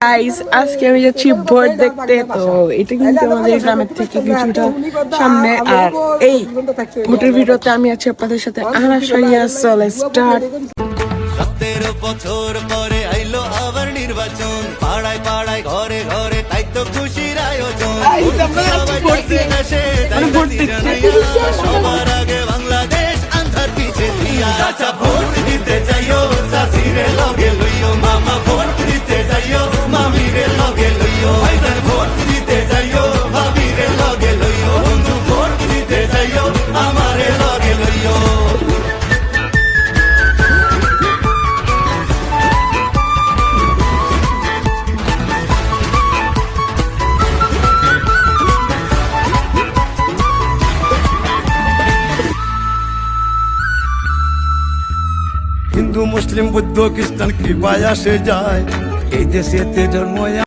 Guys, আজকে আমি যাচ্ছি ভোট দেখতে। তো এটা কিন্তু আমাদের গ্রামের থেকে কিছুটা সামনে। আর এই ভোটের ভিডিওতে আমি আছি আপনাদের সাথে। আনা সারিয়া চলে স্টার্ট। 17 বছর পরে আইলো আবার নির্বাচন, পাড়ায় পাড়ায় ঘরে ঘরে তাই তো খুশির আয়োজন। সবার আগে বাংলাদেশ আন্ধার পিছে দিয়া, চাচা ভোট দিতে যাইও, চাচিরে লগে লইও, মামা ভোট দিতে যাইও, মামিরে লগে লইও, ভাইজান ভোট দিতে যাইও, ভাবিরে লগে লইও, বন্ধু ভোট দিতে যাইও, আমারে লগে লইও। হিন্দু মুসলিম বৌদ্ধ খ্রিস্টান কৃপায় আসে যায়, এই দেশেতে জন্ম